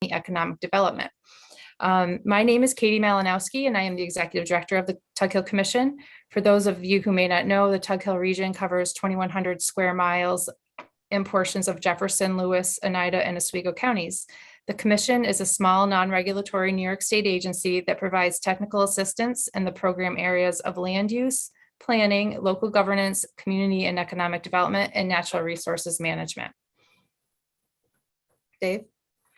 economic development. My name is Katie Malinowski, and I am the Executive Director of the Tug Hill Commission. For those of you who may not know, the Tug Hill region covers 2,100 square miles in portions of Jefferson, Lewis, Oneida, and Oswego counties. The Commission is a small, non-regulatory New York State agency that provides technical assistance in the program areas of land use, planning, local governance, community and economic development, and natural resources management. Dave?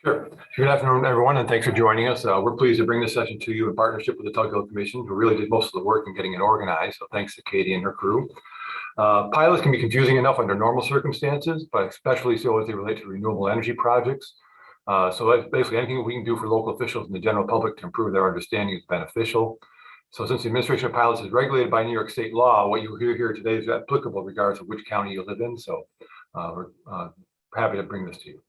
Sure. Good afternoon, everyone, and thanks for joining us. We're pleased to bring this session to you in partnership with the Tug Hill Commission, who really did most of the work in getting it organized. So thanks to Katie and her crew. Pilots can be confusing enough under normal circumstances, but especially so as they relate to renewable energy projects. So that's basically anything we can do for local officials and the general public to improve their understanding is beneficial. So since the administration of pilots is regulated by New York State law, what you hear here today is applicable regardless of which county you live in. So we're happy to bring this to you.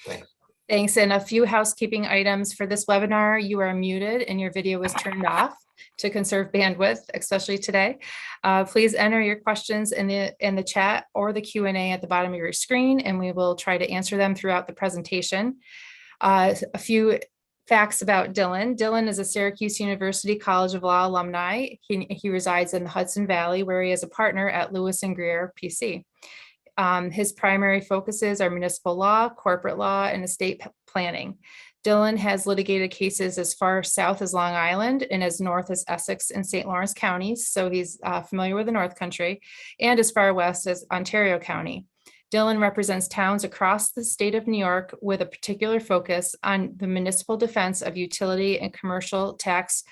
Thanks. Thanks. And a few housekeeping items for this webinar. You are muted and your video is turned off to conserve bandwidth, especially today. Please enter your questions in the chat or the Q&A at the bottom of your screen, and we will try to answer them throughout the presentation. A few facts about Dylan. Dylan is a Syracuse University College of Law alumni. He resides in the Hudson Valley, where he is a partner at Lewis and Greer, PC. His primary focuses are municipal law, corporate law, and estate planning. Dylan has litigated cases as far south as Long Island and as north as Essex and St. Lawrence counties, so he's familiar with the North Country, and as far west as Ontario County. Dylan represents towns across the state of New York with a particular focus on the municipal defense of utility and commercial tax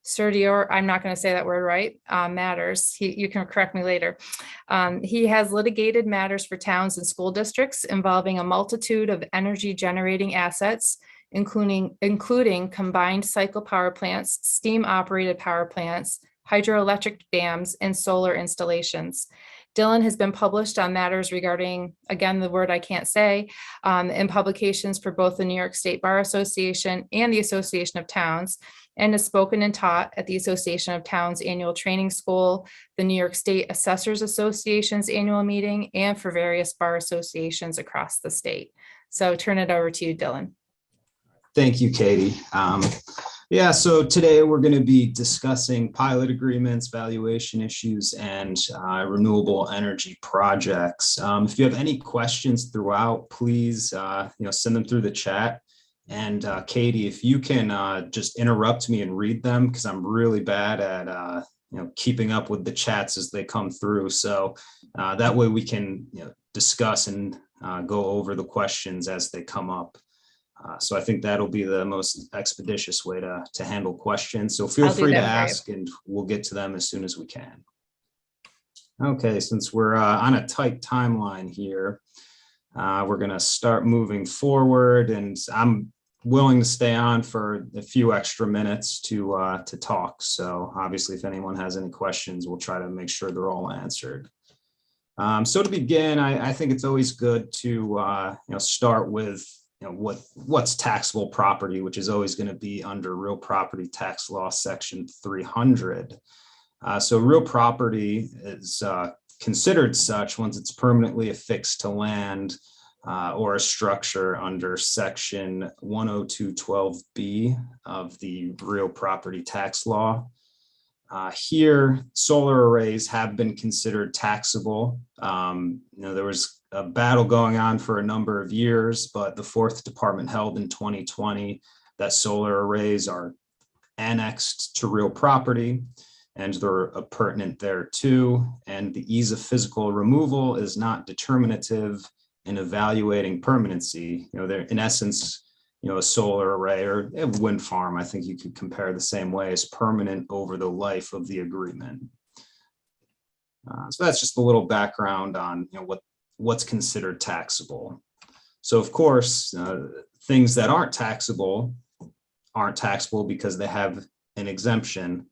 certiorari, I'm not going to say that word right, matters. You can correct me later. He has litigated matters for towns and school districts involving a multitude of energy generating assets, including combined cycle power plants, steam operated power plants, hydroelectric dams, and solar installations. Dylan has been published on matters regarding, again, the word I can't say, in publications for both the New York State Bar Association and the Association of Towns, and has spoken and taught at the Association of Towns Annual Training School, the New York State Assessors Association's annual meeting, and for various bar associations across the state. So turn it over to you, Dylan. Thank you, Katie. Yeah, so today we're going to be discussing pilot agreements, valuation issues, and renewable energy projects. If you have any questions throughout, please send them through the chat. And Katie, if you can just interrupt me and read them, because I'm really bad at keeping up with the chats as they come through. So that way we can discuss and go over the questions as they come up. So I think that'll be the most expeditious way to handle questions. So feel free to ask and we'll get to them as soon as we can. Okay, since we're on a tight timeline here, we're going to start moving forward, and I'm willing to stay on for a few extra minutes to talk. So obviously, if anyone has any questions, we'll try to make sure they're all answered. So to begin, I think it's always good to start with what's taxable property, which is always going to be under real property tax law section 300. So real property is considered such once it's permanently affixed to land or a structure under section 102.12b of the real property tax law. Here, solar arrays have been considered taxable. There was a battle going on for a number of years, but the Fourth Department held in 2020 that solar arrays are annexed to real property and they're pertinent there too. And the ease of physical removal is not determinative in evaluating permanency. They're in essence, a solar array or a wind farm, I think you could compare the same way, as permanent over the life of the agreement. So that's just a little background on what's considered taxable. So of course, things that aren't taxable because they have an exemption.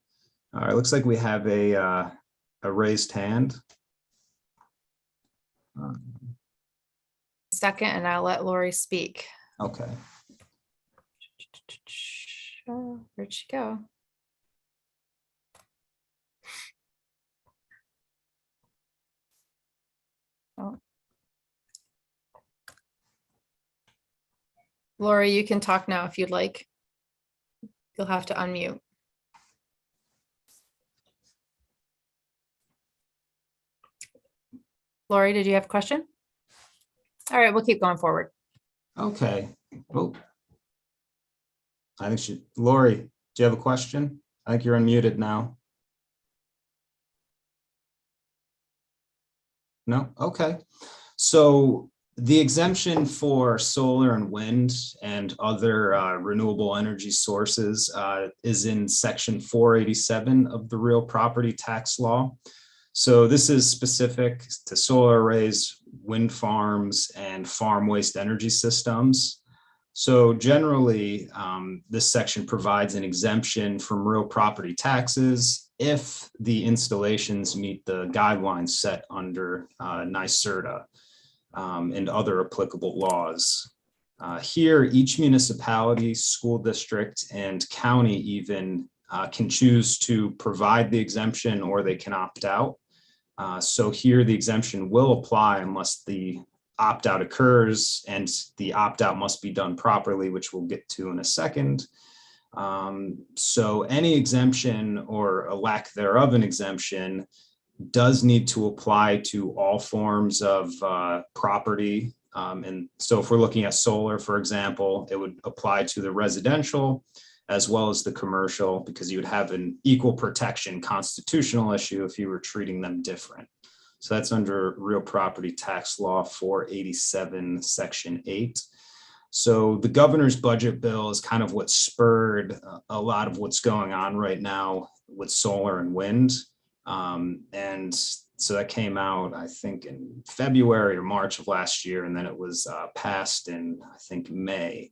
All right, looks like we have a raised hand. Second, and I'll let Lori speak. Okay. Where'd she go? Oh. Lori, you can talk now if you'd like. You'll have to unmute. Lori, did you have a question? All right, we'll keep going forward. Okay. Oh. I think Lori, do you have a question? I think you're unmuted now. No? Okay. So the exemption for solar and wind and other renewable energy sources is in section 487 of the real property tax law. So this is specific to solar arrays, wind farms, and farm waste energy systems. So generally, this section provides an exemption from real property taxes if the installations meet the guidelines set under NYSERDA and other applicable laws. Here, each municipality, school district, and county even can choose to provide the exemption, or they can opt out. So here the exemption will apply unless the opt-out occurs, and the opt-out must be done properly, which we'll get to in a second. So any exemption or a lack thereof an exemption does need to apply to all forms of property. And so if we're looking at solar, for example, it would apply to the residential as well as the commercial, because you would have an equal protection constitutional issue if you were treating them different. So that's under real property tax law 487, section 8. So the governor's budget bill is kind of what spurred a lot of what's going on right now with solar and wind. And so that came out, I think, in February or March of last year, and then it was passed in, I think, May.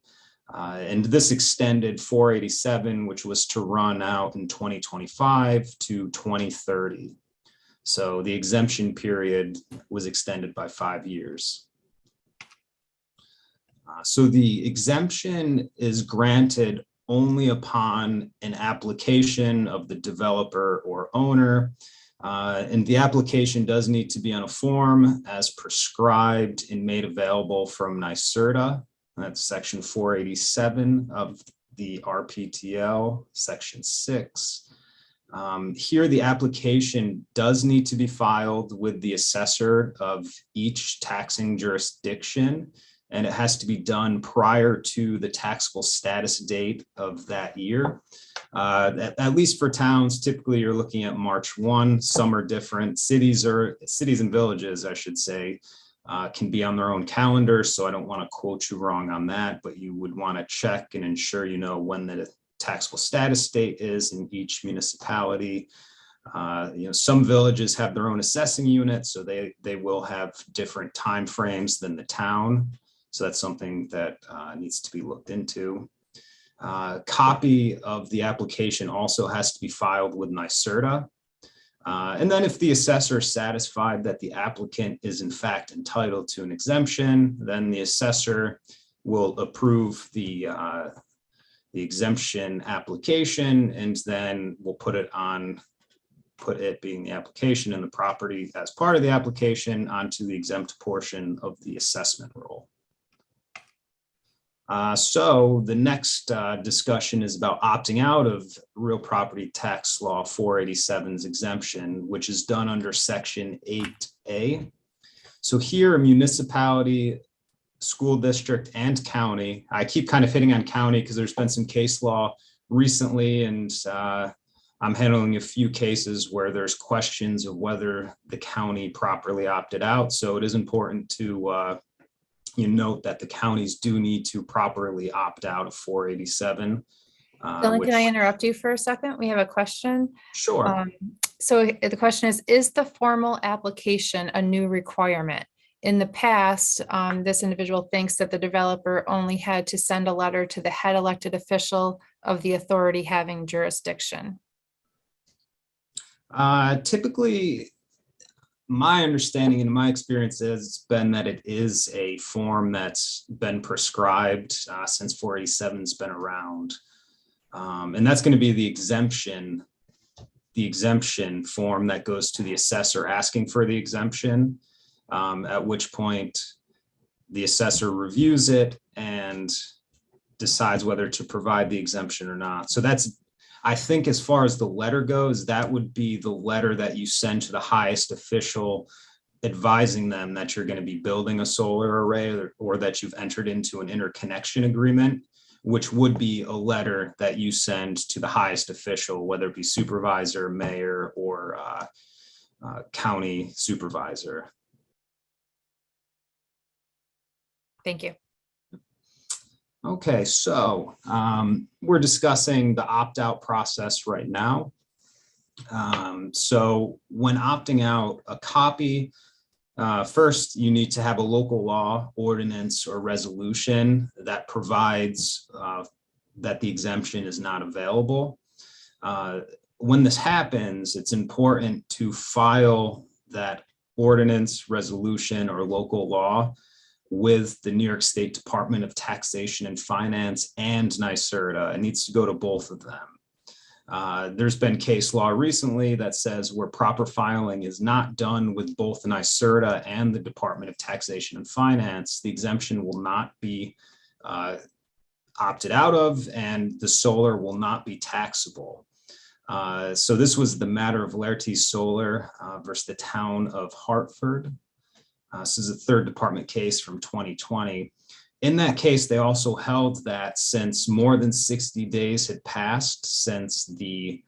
And this extended 487, which was to run out in 2025 to 2030. So the exemption period was extended by 5 years. So the exemption is granted only upon an application of the developer or owner. And the application does need to be on a form as prescribed and made available from NYSERDA. That's section 487 of the RPTL, section 6. Here, the application does need to be filed with the assessor of each taxing jurisdiction, and it has to be done prior to the taxable status date of that year. At least for towns, typically you're looking at March 1. Some are different. Cities and villages, I should say, can be on their own calendar. So I don't want to quote you wrong on that, but you would want to check and ensure you know when the taxable status date is in each municipality. Some villages have their own assessing unit, so they will have different timeframes than the town. So that's something that needs to be looked into. Copy of the application also has to be filed with NYSERDA. And then if the assessor is satisfied that the applicant is in fact entitled to an exemption, then the assessor will approve the exemption application, and then we'll put it being the application and the property as part of the application onto the exempt portion of the assessment roll. So the next discussion is about opting out of real property tax law 487's exemption, which is done under section 8A. So here, a municipality, school district, and county, I keep kind of hitting on county because there's been some case law recently, and I'm handling a few cases where there's questions of whether the county properly opted out. So it is important to note that the counties do need to properly opt out of 487. Dylan, can I interrupt you for a second? We have a question. Sure. So the question is the formal application a new requirement? In the past, this individual thinks that the developer only had to send a letter to the head elected official of the authority having jurisdiction. Typically, my understanding and my experience has been that it is a form that's been prescribed since 487's been around. And that's going to be the exemption form that goes to the assessor asking for the exemption, at which point the assessor reviews it and decides whether to provide the exemption or not. So that's, I think as far as the letter goes, that would be the letter that you send to the highest official advising them that you're going to be building a solar array, or that you've entered into an interconnection agreement, which would be a letter that you send to the highest official, whether it be supervisor, mayor, or county supervisor. Thank you. Okay, so we're discussing the opt-out process right now. So when opting out, a copy, first you need to have a local law, ordinance, or resolution that provides that the exemption is not available. When this happens, it's important to file that ordinance, resolution, or local law with the New York State Department of Taxation and Finance and NYSERDA. It needs to go to both of them. There's been case law recently that says where proper filing is not done with both NYSERDA and the Department of Taxation and Finance, the exemption will not be opted out of, and the solar will not be taxable. So this was the matter of Laertes Solar versus the town of Hartford. This is a third department case from 2020. In that case, they also held that since more than 60 days had passed since the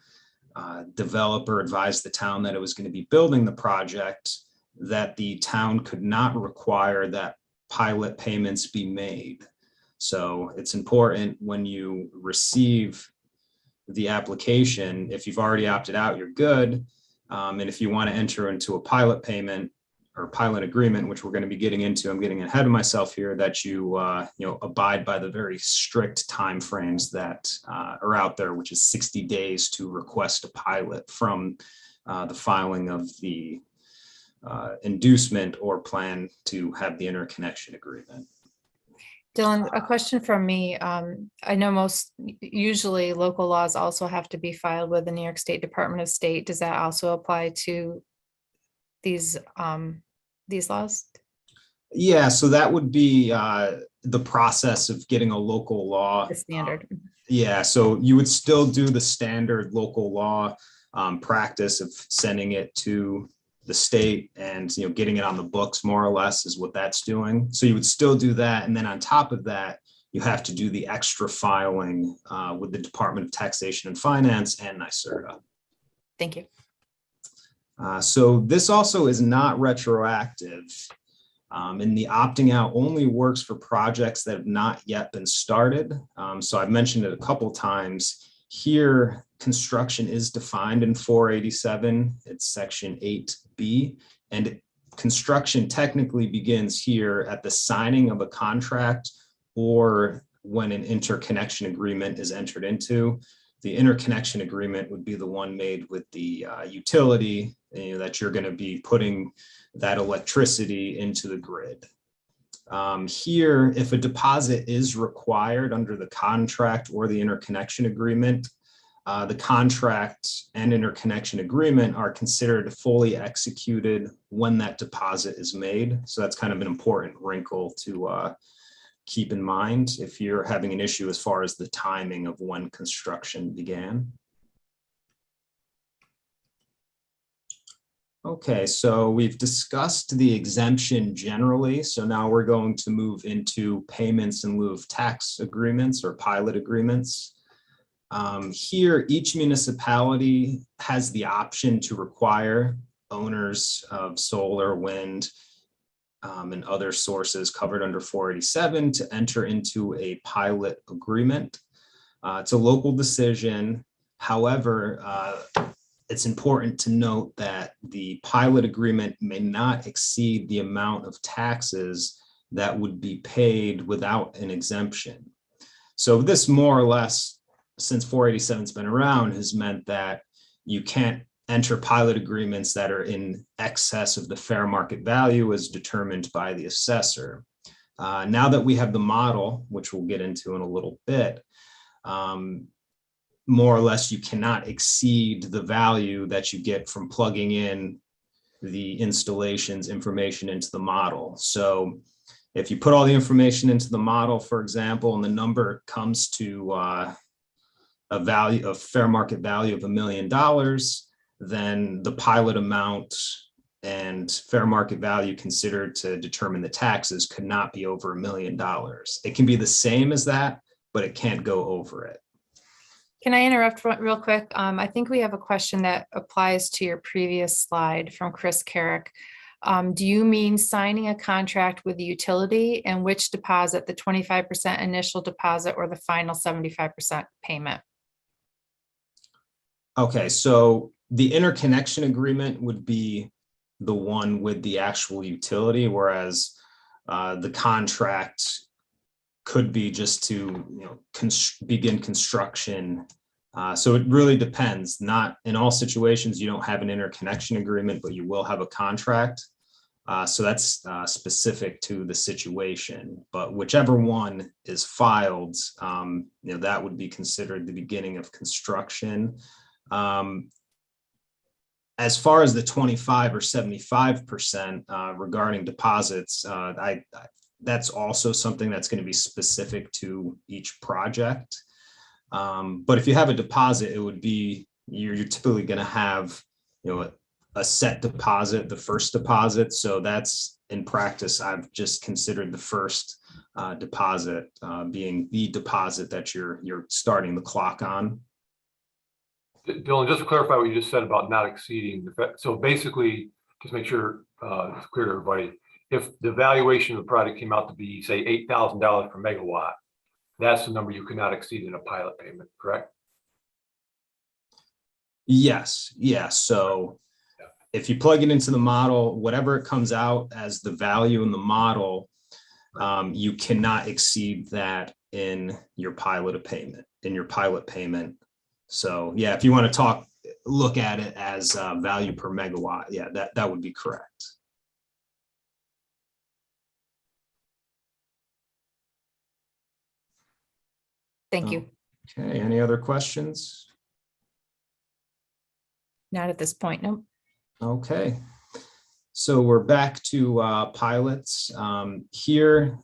developer advised the town that it was going to be building the project, that the town could not require that pilot payments be made. So it's important when you receive the application, if you've already opted out, you're good. And if you want to enter into a pilot payment or pilot agreement, which we're going to be getting into, I'm getting ahead of myself here, that you abide by the very strict timeframes that are out there, which is 60 days to request a pilot from the filing of the inducement or plan to have the interconnection agreement. Dylan, a question from me. I know usually local laws also have to be filed with the New York State Department of State. Does that also apply to these laws? Yeah, so that would be the process of getting a local law. The standard. Yeah, so you would still do the standard local law practice of sending it to the state and getting it on the books, more or less, is what that's doing. So you would still do that, and then on top of that, you have to do the extra filing with the Department of Taxation and Finance and NYSERDA. Thank you. So this also is not retroactive, and the opting out only works for projects that have not yet been started. So I've mentioned it a couple times. Here, construction is defined in 487. It's section 8B, and construction technically begins here at the signing of a contract or when an interconnection agreement is entered into. The interconnection agreement would be the one made with the utility that you're going to be putting that electricity into the grid. Here, if a deposit is required under the contract or the interconnection agreement, the contract and interconnection agreement are considered fully executed when that deposit is made. So that's kind of an important wrinkle to keep in mind if you're having an issue as far as the timing of when construction began. Okay, so we've discussed the exemption generally. So now we're going to move into payments in lieu of tax agreements or pilot agreements. Here, each municipality has the option to require owners of solar, wind, and other sources covered under 487 to enter into a pilot agreement. It's a local decision. However, it's important to note that the pilot agreement may not exceed the amount of taxes that would be paid without an exemption. So this more or less, since 487's been around, has meant that you can't enter pilot agreements that are in excess of the fair market value as determined by the assessor. Now that we have the model, which we'll get into in a little bit, more or less you cannot exceed the value that you get from plugging in the installation's information into the model. So if you put all the information into the model, for example, and the number comes to a value of fair market value of $1 million, then the pilot amount and fair market value considered to determine the taxes could not be over $1 million. It can be the same as that, but it can't go over it. Can I interrupt real quick? I think we have a question that applies to your previous slide from Chris Carrick. Do you mean signing a contract with the utility, and which deposit, the 25% initial deposit or the final 75% payment? Okay, so the interconnection agreement would be the one with the actual utility, whereas the contract could be just to begin construction. So it really depends. Not in all situations you don't have an interconnection agreement, but you will have a contract. So that's specific to the situation. But whichever one is filed, that would be considered the beginning of construction. As far as the 25 or 75% regarding deposits, that's also something that's going to be specific to each project. But if you have a deposit, it would be, you're typically going to have, a set deposit, the first deposit. So that's, in practice, I've just considered the first deposit being the deposit that you're starting the clock on. Dylan, just to clarify what you just said about not exceeding, so basically, just make sure it's clear to everybody, if the valuation of the project came out to be, say, $8,000 per megawatt, that's the number you could not exceed in a pilot payment, correct? Yes. So if you plug it into the model, whatever it comes out as the value in the model, you cannot exceed that in your pilot payment. So yeah, if you want to look at it as value per megawatt, yeah, that would be correct. Thank you. Okay, any other questions? Not at this point, no. Okay, so we're back to pilots. Here,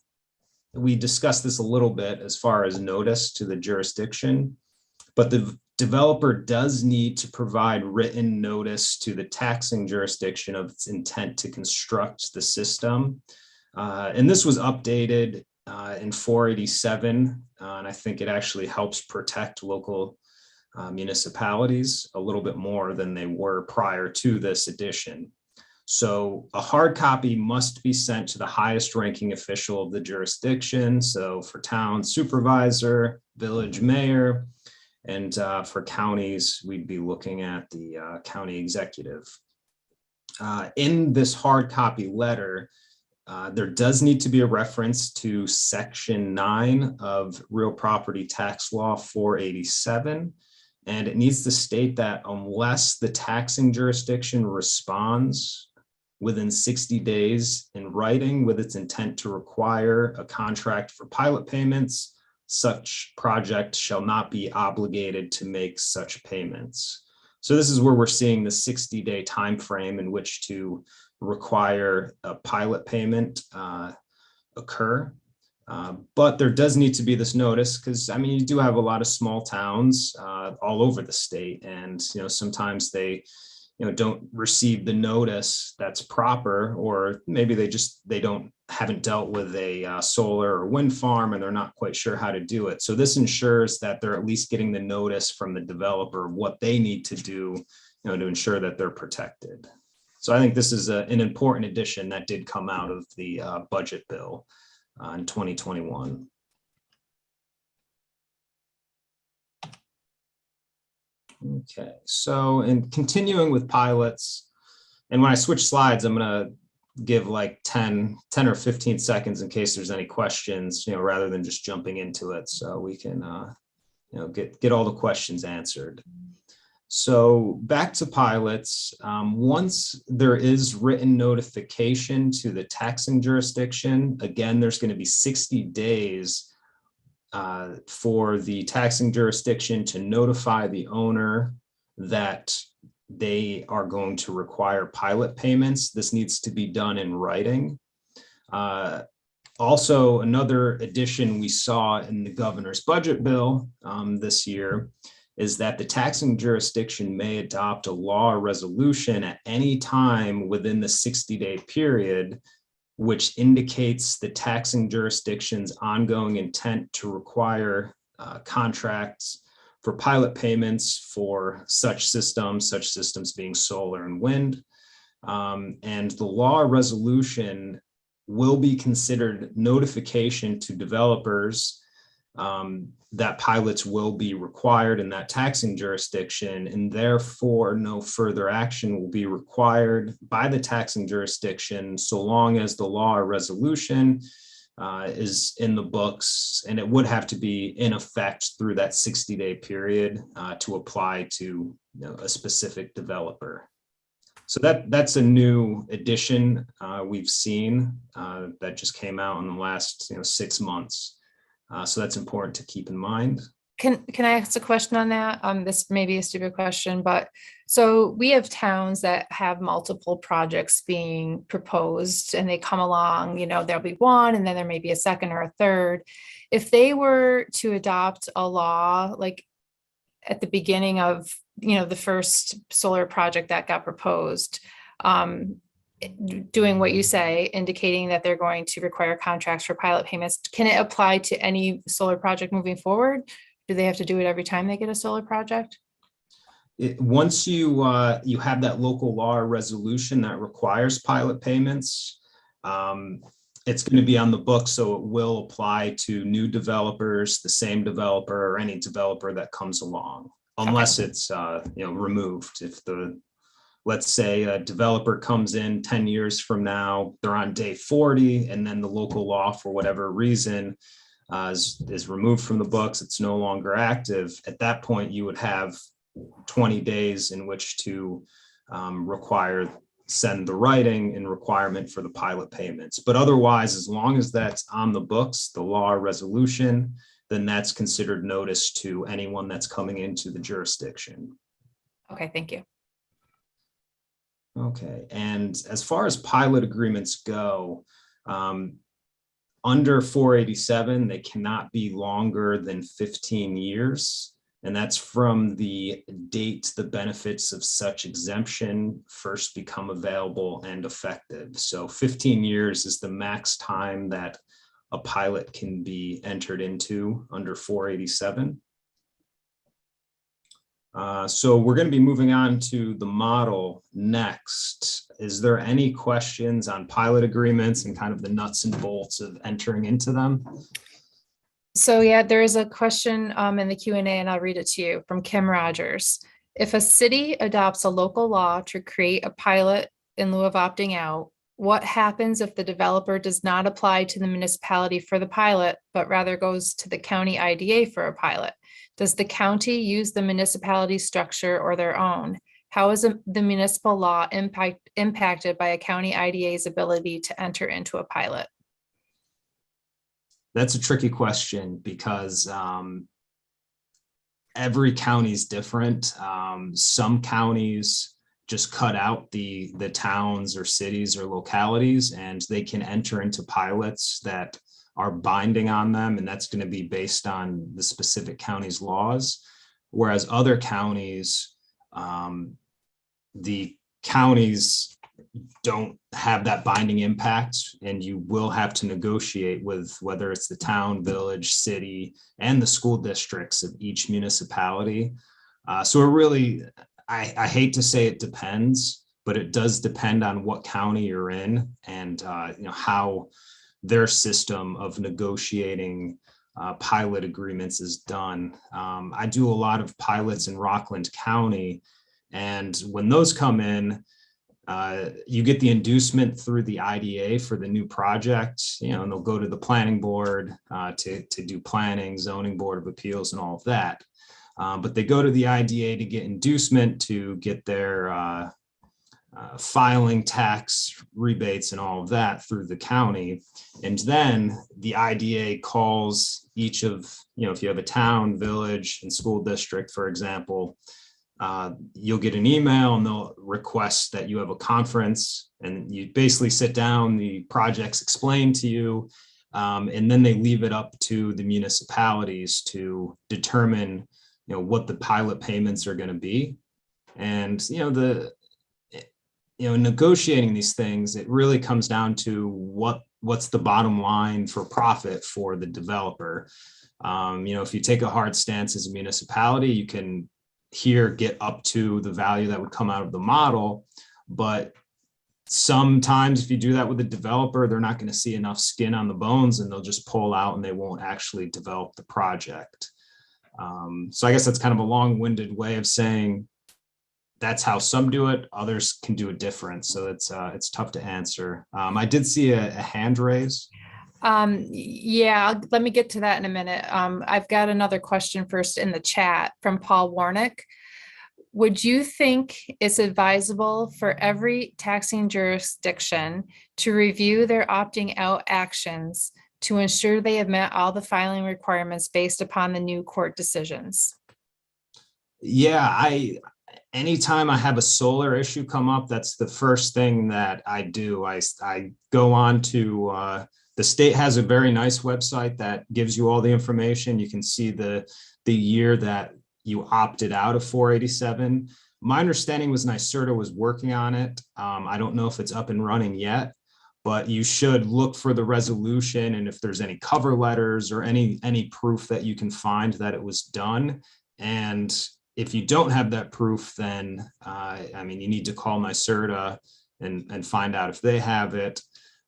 we discussed this a little bit as far as notice to the jurisdiction, but the developer does need to provide written notice to the taxing jurisdiction of its intent to construct the system. And this was updated in 487, and I think it actually helps protect local municipalities a little bit more than they were prior to this edition. So a hard copy must be sent to the highest ranking official of the jurisdiction. So for town supervisor, village mayor, and for counties, we'd be looking at the county executive. In this hard copy letter, there does need to be a reference to Section 9 of Real Property Tax Law 487. And it needs to state that unless the taxing jurisdiction responds within 60 days in writing with its intent to require a contract for pilot payments, such project shall not be obligated to make such payments. So this is where we're seeing the 60-day time frame in which to require a pilot payment occur. But there does need to be this notice because, I mean, you do have a lot of small towns all over the state, and sometimes they don't receive the notice that's proper, or maybe they haven't dealt with a solar or wind farm and they're not quite sure how to do it. So this ensures that they're at least getting the notice from the developer of what they need to do, to ensure that they're protected. So I think this is an important addition that did come out of the budget bill in 2021. Okay, so in continuing with pilots, and when I switch slides, I'm going to give like 10 or 15 seconds in case there's any questions, rather than just jumping into it, so we can get all the questions answered. So back to pilots, once there is written notification to the taxing jurisdiction, again, there's going to be 60 days for the taxing jurisdiction to notify the owner that they are going to require pilot payments. This needs to be done in writing. Also, another addition we saw in the governor's budget bill this year is that the taxing jurisdiction may adopt a law or resolution at any time within the 60-day period, which indicates the taxing jurisdiction's ongoing intent to require contracts for pilot payments for such systems being solar and wind. And the law or resolution will be considered notification to developers that pilots will be required in that taxing jurisdiction, and therefore no further action will be required by the taxing jurisdiction so long as the law or resolution is in the books, and it would have to be in effect through that 60-day period to apply to a specific developer. So that's a new addition we've seen that just came out in the last 6 months. So that's important to keep in mind. Can I ask a question on that? This may be a stupid question, but so we have towns that have multiple projects being proposed and they come along, there'll be one and then there may be a second or a third. If they were to adopt a law, like at the beginning of, the first solar project that got proposed, doing what you say, indicating that they're going to require contracts for pilot payments, can it apply to any solar project moving forward? Do they have to do it every time they get a solar project? Once you have that local law or resolution that requires pilot payments, it's going to be on the book, so it will apply to new developers, the same developer, or any developer that comes along, unless it's removed. If let's say a developer comes in 10 years from now, they're on day 40, and then the local law, for whatever reason, is removed from the books, it's no longer active. At that point, you would have 20 days in which to send the writing and requirement for the pilot payments. But otherwise, as long as that's on the books, the law or resolution, then that's considered notice to anyone that's coming into the jurisdiction. Okay, thank you. Okay, and as far as pilot agreements go, under 487, they cannot be longer than 15 years. And that's from the date the benefits of such exemption first become available and effective. So 15 years is the max time that a pilot can be entered into under 487. So we're going to be moving on to the model next. Is there any questions on pilot agreements and kind of the nuts and bolts of entering into them? So yeah, there is a question in the Q&A, and I'll read it to you from Kim Rogers. If a city adopts a local law to create a pilot in lieu of opting out, what happens if the developer does not apply to the municipality for the pilot, but rather goes to the county IDA for a pilot? Does the county use the municipality structure or their own? How is the municipal law impacted by a county IDA's ability to enter into a pilot? That's a tricky question because every county is different. Some counties just cut out the towns or cities or localities, and they can enter into pilots that are binding on them, and that's going to be based on the specific county's laws. Whereas other counties, the counties don't have that binding impact, and you will have to negotiate with whether it's the town, village, city, and the school districts of each municipality. So it really, I hate to say it depends, but it does depend on what county you're in and how their system of negotiating pilot agreements is done. I do a lot of pilots in Rockland County, and when those come in, you get the inducement through the IDA for the new project, and they'll go to the planning board to do planning, zoning board of appeals, and all of that. But they go to the IDA to get inducement to get their filing tax rebates and all of that through the county. And then the IDA calls each of, if you have a town, village, and school district, for example, you'll get an email and they'll request that you have a conference, and you basically sit down, the project's explained to you, And then they leave it up to the municipalities to determine, what the pilot payments are going to be. And, negotiating these things, it really comes down to what's the bottom line for profit for the developer. If you take a hard stance as a municipality, you can get up to the value that would come out of the model. But sometimes if you do that with a developer, they're not going to see enough skin on the bones and they'll just pull out and they won't actually develop the project. So I guess that's kind of a long-winded way of saying that's how some do it. Others can do it different. So it's tough to answer. I did see a hand raise. Yeah, let me get to that in a minute. I've got another question first in the chat from Paul Warnick. Would you think it's advisable for every taxing jurisdiction to review their opting out actions to ensure they have met all the filing requirements based upon the new court decisions? Yeah, anytime I have a solar issue come up, that's the first thing that I do. I go on to the state has a very nice website that gives you all the information. You can see the year that you opted out of 487. My understanding was NYSERDA was working on it. I don't know if it's up and running yet, but you should look for the resolution, and if there's any cover letters or any proof that you can find that it was done. And if you don't have that proof, then you need to call NYSERDA and find out if they have it.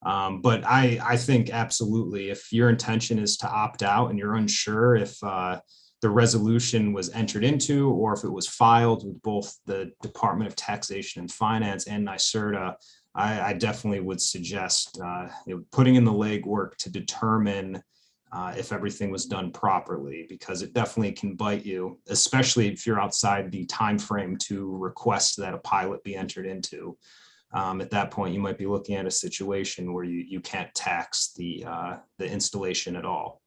But I think absolutely, if your intention is to opt out and you're unsure if the resolution was entered into or if it was filed with both the Department of Taxation and Finance and NYSERDA, I definitely would suggest putting in the legwork to determine if everything was done properly, because it definitely can bite you, especially if you're outside the time frame to request that a pilot be entered into. At that point, you might be looking at a situation where you can't tax the installation at all.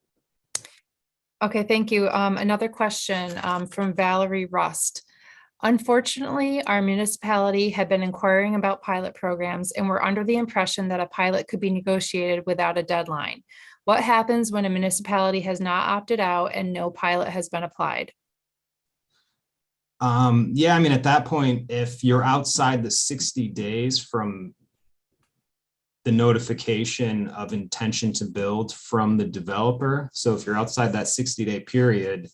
Okay, thank you. Another question from Valerie Rust. Unfortunately, our municipality had been inquiring about pilot programs and were under the impression that a pilot could be negotiated without a deadline. What happens when a municipality has not opted out and no pilot has been applied? At that point, if you're outside the 60 days from the notification of intention to build from the developer, so if you're outside that 60-day period,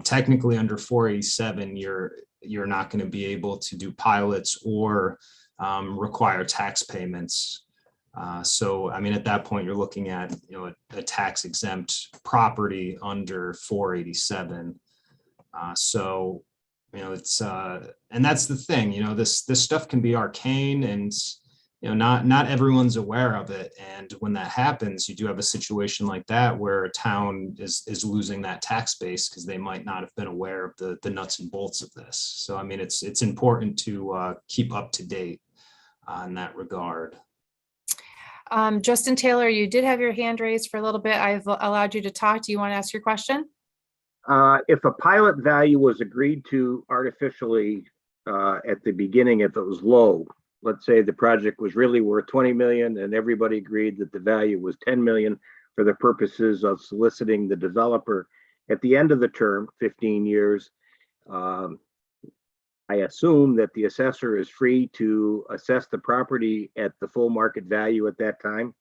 technically under 487, you're not going to be able to do pilots or require tax payments. At that point, you're looking at a tax exempt property under 487. It's and that's the thing. This stuff can be arcane, and not everyone's aware of it. And when that happens, you do have a situation like that where a town is losing that tax base because they might not have been aware of the nuts and bolts of this. So it's important to keep up to date in that regard. Justin Taylor, you did have your hand raised for a little bit. I've allowed you to talk. Do you want to ask your question? If a pilot value was agreed to artificially at the beginning, if it was low, let's say the project was really worth 20 million and everybody agreed that the value was 10 million for the purposes of soliciting the developer, at the end of the term, 15 years, I assume that the assessor is free to assess the property at the full market value at that time?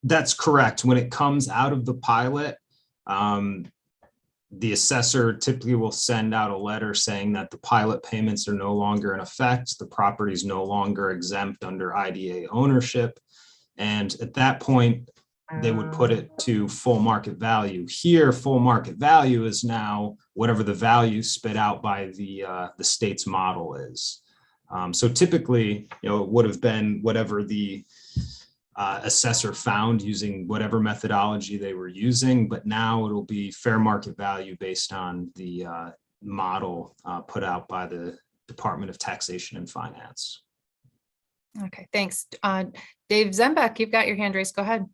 That's correct. When it comes out of the pilot, the assessor typically will send out a letter saying that the pilot payments are no longer in effect, the property is no longer exempt under IDA ownership. And at that point, they would put it to full market value. Here, full market value is now whatever the value spit out by the state's model is. So typically, it would have been whatever the assessor found using whatever methodology they were using, but now it'll be fair market value based on the model put out by the Department of Taxation and Finance. Okay, thanks. Dave Zembeck, you've got your hand raised. Go ahead.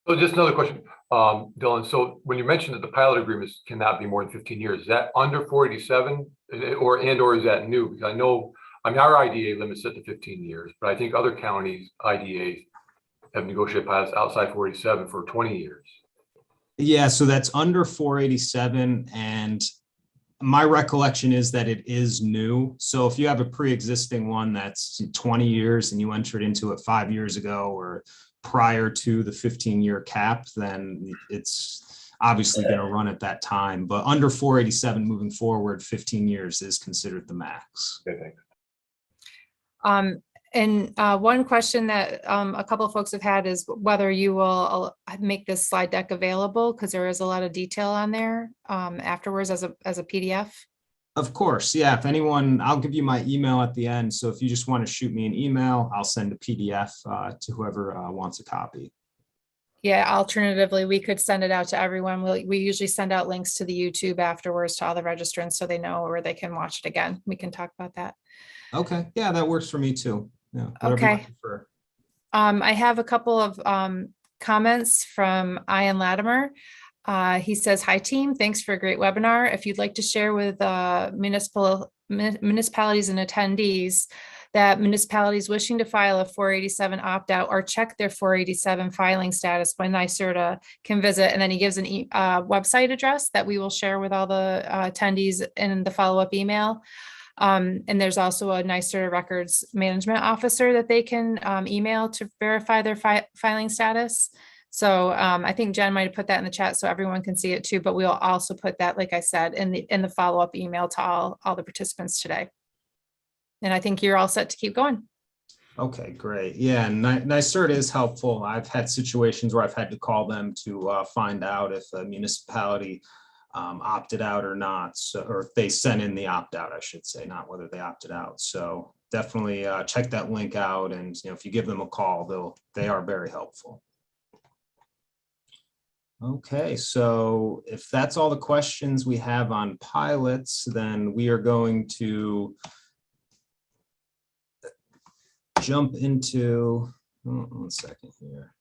So just another question, Dylan. So when you mentioned that the pilot agreements cannot be more than 15 years, is that under 487 or is that new? Because I know, our IDA limits it to 15 years, but I think other counties' IDAs have negotiated pilots outside 487 for 20 years. Yeah, so that's under 487, and my recollection is that it is new. So if you have a pre-existing one that's 20 years and you entered into it 5 years ago or prior to the 15-year cap, then it's obviously going to run at that time. But under 487 moving forward, 15 years is considered the max. Okay, thanks. And one question that a couple of folks have had is whether you will make this slide deck available, because there is a lot of detail on there afterwards as a PDF. Of course, yeah. If anyone, I'll give you my email at the end. So if you just want to shoot me an email, I'll send a PDF to whoever wants a copy. Yeah, alternatively, we could send it out to everyone. We usually send out links to the YouTube afterwards to all the registrants so they know where they can watch it again. We can talk about that. Okay, yeah, that works for me too. Yeah, whatever you prefer. I have a couple of comments from Ian Latimer. He says, "Hi team, thanks for a great webinar. If you'd like to share with municipalities and attendees that municipalities wishing to file a 487 opt-out or check their 487 filing status when NYSERDA can visit," and then he gives an website address that we will share with all the attendees in the follow-up email. And there's also a NYSERDA records management officer that they can email to verify their filing status. So I think Jen might have put that in the chat so everyone can see it too, but we'll also put that, like I said, in the follow-up email to all the participants today. And I think you're all set to keep going. Okay, great. Yeah, NYSERDA is helpful. I've had situations where I've had to call them to find out if a municipality opted out or not, so, or if they sent in the opt-out, I should say, not whether they opted out. So definitely check that link out, and if you give them a call, they are very helpful. Okay, so if that's all the questions we have on pilots, then we are going to jump into, one second here.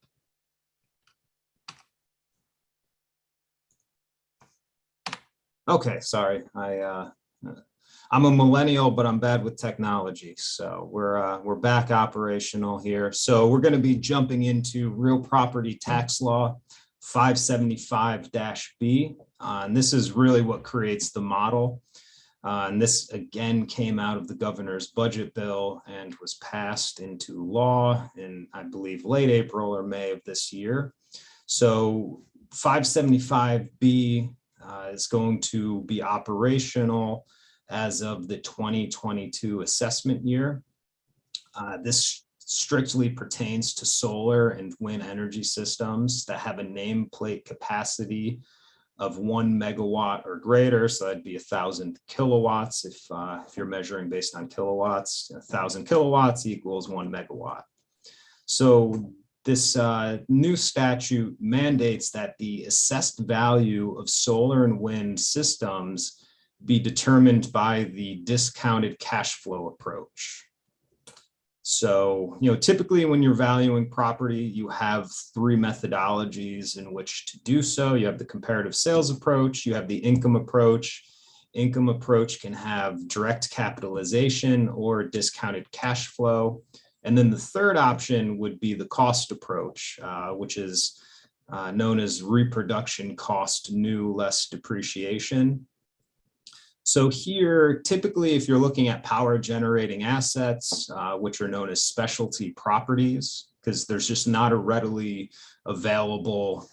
Okay, sorry. I'm a millennial, but I'm bad with technology. So we're back operational here. So we're going to be jumping into real property tax law 575-B. And this is really what creates the model. And this again came out of the governor's budget bill and was passed into law in, I believe, late April or May of this year. So 575-B is going to be operational as of the 2022 assessment year. This strictly pertains to solar and wind energy systems that have a nameplate capacity of 1 megawatt or greater. So that'd be 1,000 kilowatts. If you're measuring based on kilowatts, 1,000 kilowatts equals 1 megawatt. So this new statute mandates that the assessed value of solar and wind systems be determined by the discounted cash flow approach. So, typically when you're valuing property, you have three methodologies in which to do so. You have the comparative sales approach, you have the income approach. Income approach can have direct capitalization or discounted cash flow. And then the third option would be the cost approach, which is known as reproduction cost new less depreciation. So here, typically, if you're looking at power generating assets, which are known as specialty properties, because there's just not a readily available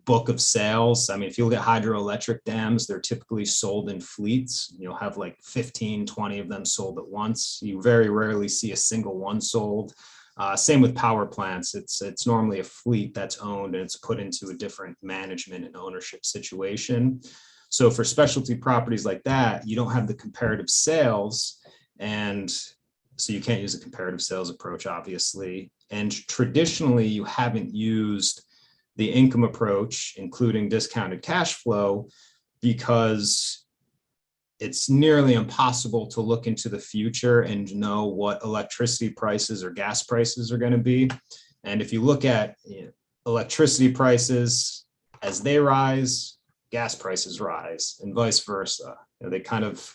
book of sales. I mean, if you look at hydroelectric dams, they're typically sold in fleets. You'll have like 15, 20 of them sold at once. You very rarely see a single one sold. Same with power plants. It's normally a fleet that's owned and it's put into a different management and ownership situation. So for specialty properties like that, you don't have the comparative sales, and so you can't use a comparative sales approach, obviously. And traditionally, you haven't used the income approach, including discounted cash flow, because it's nearly impossible to look into the future and know what electricity prices or gas prices are going to be. And if you look at electricity prices, as they rise, gas prices rise, and vice versa. They kind of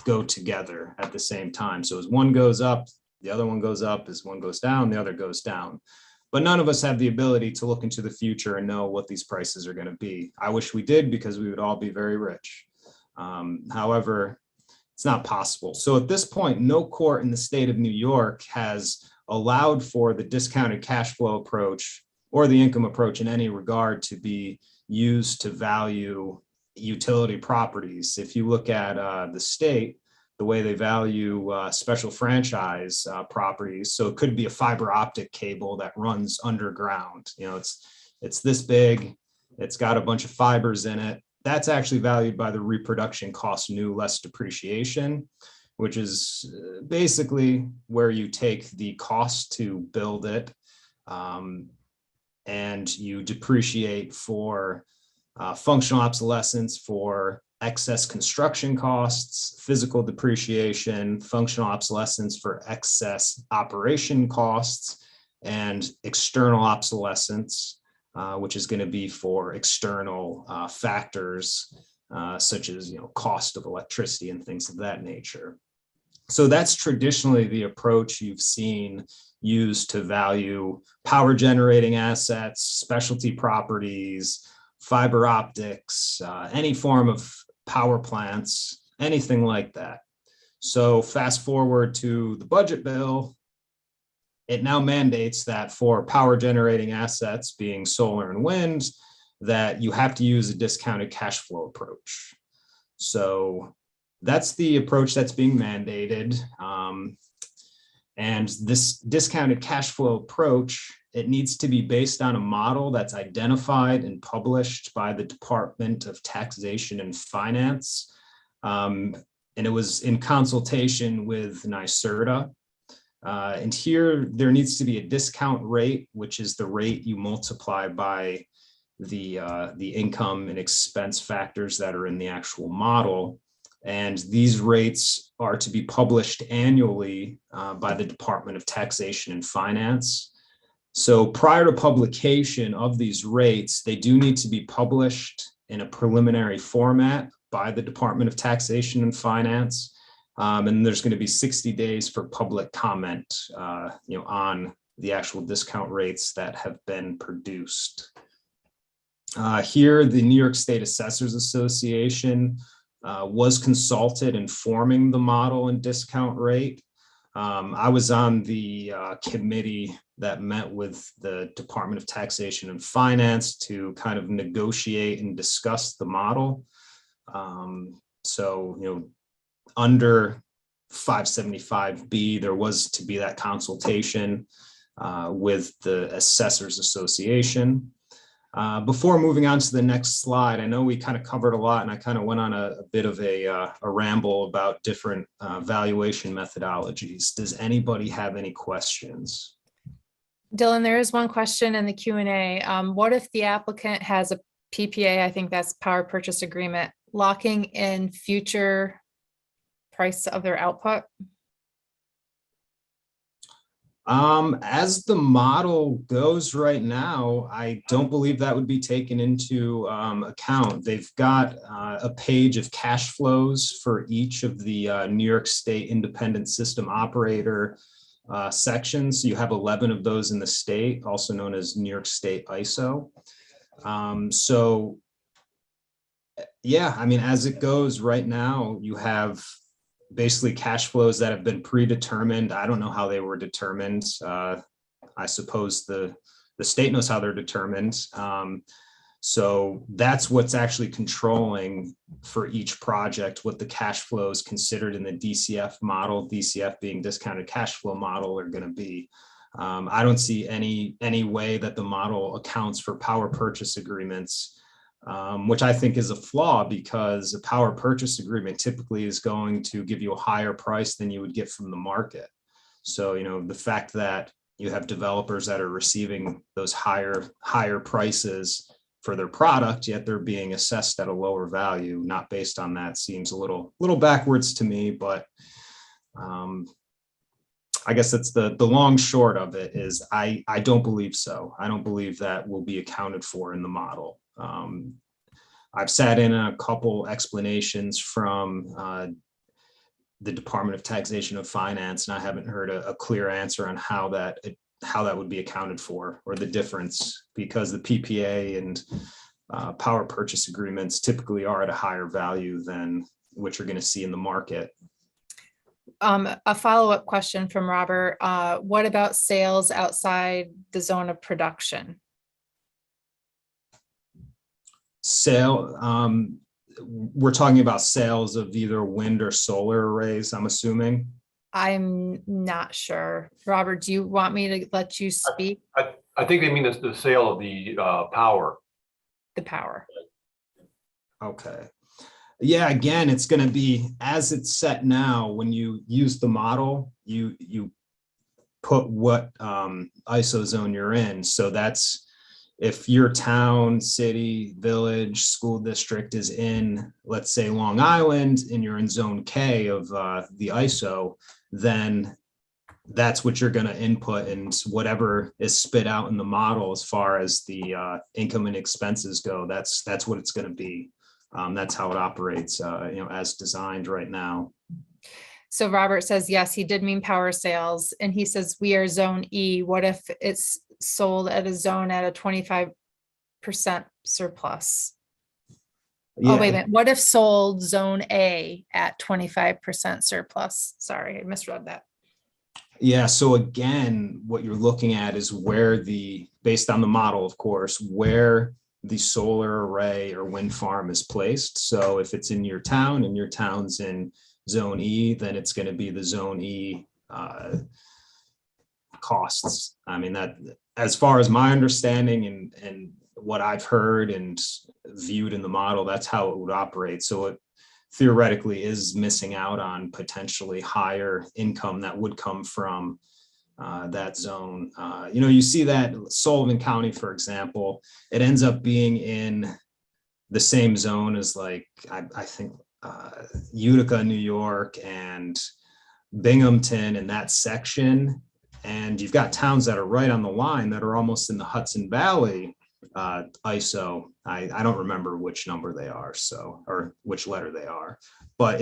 go together at the same time. So as one goes up, the other one goes up. As one goes down, the other goes down. but none of us have the ability to look into the future and know what these prices are going to be. I wish we did, because we would all be very rich. However, it's not possible. So at this point, no court in the state of New York has allowed for the discounted cash flow approach or the income approach in any regard to be used to value utility properties. If you look at the state, the way they value special franchise properties, so it could be a fiber optic cable that runs underground. You know, it's this big, it's got a bunch of fibers in it. That's actually valued by the reproduction cost new less depreciation, which is basically where you take the cost to build it and you depreciate for functional obsolescence, for excess construction costs, physical depreciation, functional obsolescence for excess operation costs, and external obsolescence, which is going to be for external factors such as, you know, cost of electricity and things of that nature. So that's traditionally the approach you've seen used to value power generating assets, specialty properties, fiber optics, any form of power plants, anything like that. So fast forward to the budget bill, it now mandates that for power generating assets being solar and wind, that you have to use a discounted cash flow approach. So that's the approach that's being mandated. And this discounted cash flow approach, it needs to be based on a model that's identified and published by the Department of Taxation and Finance. And it was in consultation with NYSERDA. And here there needs to be a discount rate, which is the rate you multiply by the income and expense factors that are in the actual model. And these rates are to be published annually by the Department of Taxation and Finance. So prior to publication of these rates, they do need to be published in a preliminary format by the Department of Taxation and Finance. And there's going to be 60 days for public comment, on the actual discount rates that have been produced. Here, the New York State Assessors Association was consulted in forming the model and discount rate. I was on the committee that met with the Department of Taxation and Finance to kind of negotiate and discuss the model. Under 575B, there was to be that consultation with the Assessors Association. Before moving on to the next slide, I know we kind of covered a lot and I kind of went on a bit of a ramble about different valuation methodologies. Does anybody have any questions? Dylan, there is one question in the Q&A. What if the applicant has a PPA, I think that's power purchase agreement, locking in future price of their output? As the model goes right now, I don't believe that would be taken into account. They've got a page of cash flows for each of the New York State Independent System Operator sections. You have 11 of those in the state, also known as New York State ISO. As it goes right now, you have basically cash flows that have been predetermined. I don't know how they were determined. I suppose the state knows how they're determined. So that's what's actually controlling for each project what the cash flows considered in the DCF model, DCF being discounted cash flow model, are going to be. I don't see any way that the model accounts for power purchase agreements, which I think is a flaw, because a power purchase agreement typically is going to give you a higher price than you would get from the market. So, the fact that you have developers that are receiving those higher prices for their product, yet they're being assessed at a lower value, not based on that, seems a little backwards to me. But I guess that's the long short of it is I don't believe so. I don't believe that will be accounted for in the model. I've sat in a couple explanations from the Department of Taxation and Finance, and I haven't heard a clear answer on how that how that would be accounted for, or the difference, because the PPA and power purchase agreements typically are at a higher value than what you're going to see in the market. A follow-up question from Robert. What about sales outside the zone of production? We're talking about sales of either wind or solar arrays, I'm assuming. I'm not sure. Robert, do you want me to let you speak? I think they mean the sale of the power. The power. Okay. Yeah, again, it's going to be as it's set now. When you use the model, you put what ISO zone you're in. So that's if your town, city, village, school district is in, let's say, Long Island, and you're in zone K of the ISO, then that's what you're going to input, and whatever is spit out in the model as far as the income and expenses go, that's what it's going to be. That's how it operates, as designed right now. So Robert says, yes, he did mean power sales. And he says, we are zone E. What if it's sold at a zone at a 25% surplus? Yeah. Oh, wait a minute. What if sold zone A at 25% surplus? Sorry, I misread that. Yeah. So again, what you're looking at is where based on the model, of course, where the solar array or wind farm is placed. So if it's in your town and your town's in zone E, then it's going to be the zone E costs. I mean, that, as far as my understanding and what I've heard and viewed in the model, that's how it would operate. So it theoretically is missing out on potentially higher income that would come from that zone. You see that Sullivan County, for example, it ends up being in the same zone as, like, I think Utica, New York, and Binghamton in that section. And you've got towns that are right on the line that are almost in the Hudson Valley ISO. I don't remember which number they are, or which letter they are. But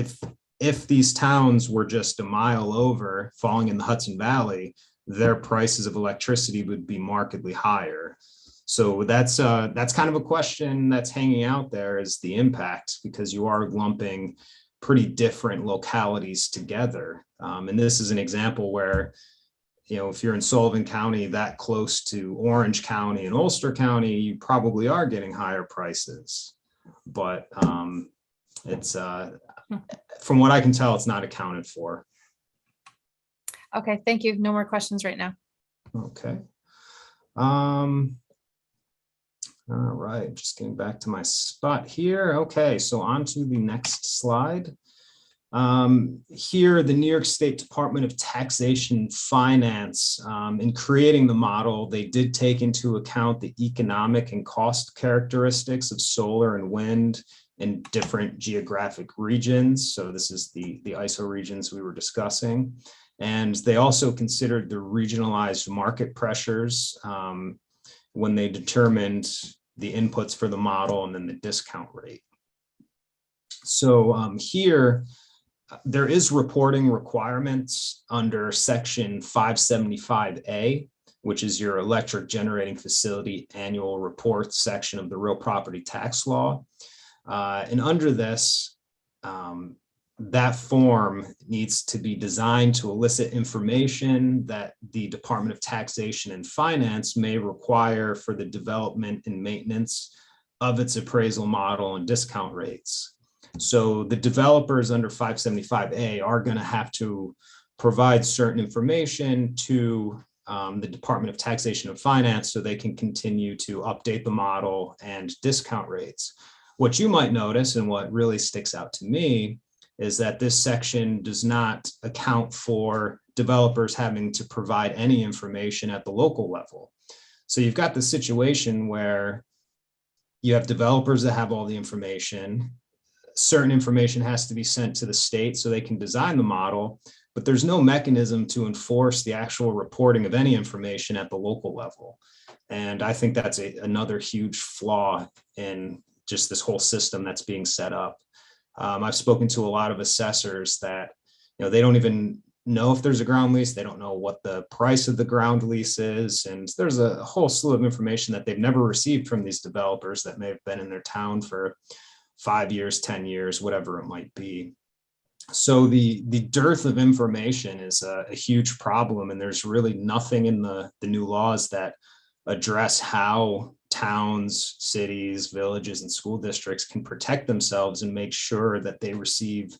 if these towns were just a mile over, falling in the Hudson Valley, their prices of electricity would be markedly higher. So that's kind of a question that's hanging out there, is the impact, because you are lumping pretty different localities together. And this is an example where, if you're in Sullivan County, that close to Orange County and Ulster County, you probably are getting higher prices. But it's from what I can tell, it's not accounted for. Okay, thank you. No more questions right now. Okay. All right, just getting back to my spot here. Okay, so on to the next slide. Here, the New York State Department of Taxation and Finance, in creating the model, they did take into account the economic and cost characteristics of solar and wind in different geographic regions. So this is the ISO regions we were discussing. And they also considered the regionalized market pressures when they determined the inputs for the model and then the discount rate. So here, there is reporting requirements under section 575A, which is your electric generating facility annual report section of the real property tax law. And under this, that form needs to be designed to elicit information that the Department of Taxation and Finance may require for the development and maintenance of its appraisal model and discount rates. So the developers under 575A are going to have to provide certain information to the Department of Taxation and Finance so they can continue to update the model and discount rates. What you might notice, and what really sticks out to me, is that this section does not account for developers having to provide any information at the local level. So you've got the situation where you have developers that have all the information. Certain information has to be sent to the state so they can design the model, but there's no mechanism to enforce the actual reporting of any information at the local level. And I think that's another huge flaw in just this whole system that's being set up. I've spoken to a lot of assessors that, they don't even know if there's a ground lease. They don't know what the price of the ground lease is. And there's a whole slew of information that they've never received from these developers that may have been in their town for 5 years, 10 years, whatever it might be. So the dearth of information is a huge problem. And there's really nothing in the new laws that address how towns, cities, villages, and school districts can protect themselves and make sure that they receive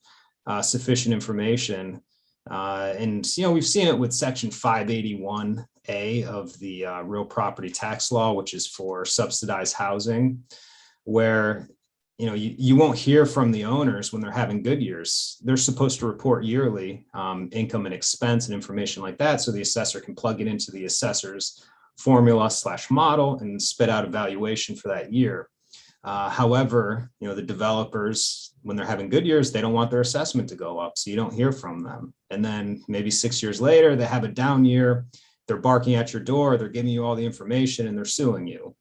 sufficient information. And, we've seen it with Section 581A of the real property tax law, which is for subsidized housing, where, you won't hear from the owners when they're having good years. They're supposed to report yearly income and expense and information like that, so the assessor can plug it into the assessor's formula/model and spit out a valuation for that year. However, the developers, when they're having good years, they don't want their assessment to go up, so you don't hear from them. And then maybe 6 years later, they have a down year, they're barking at your door, they're giving you all the information, and they're suing you.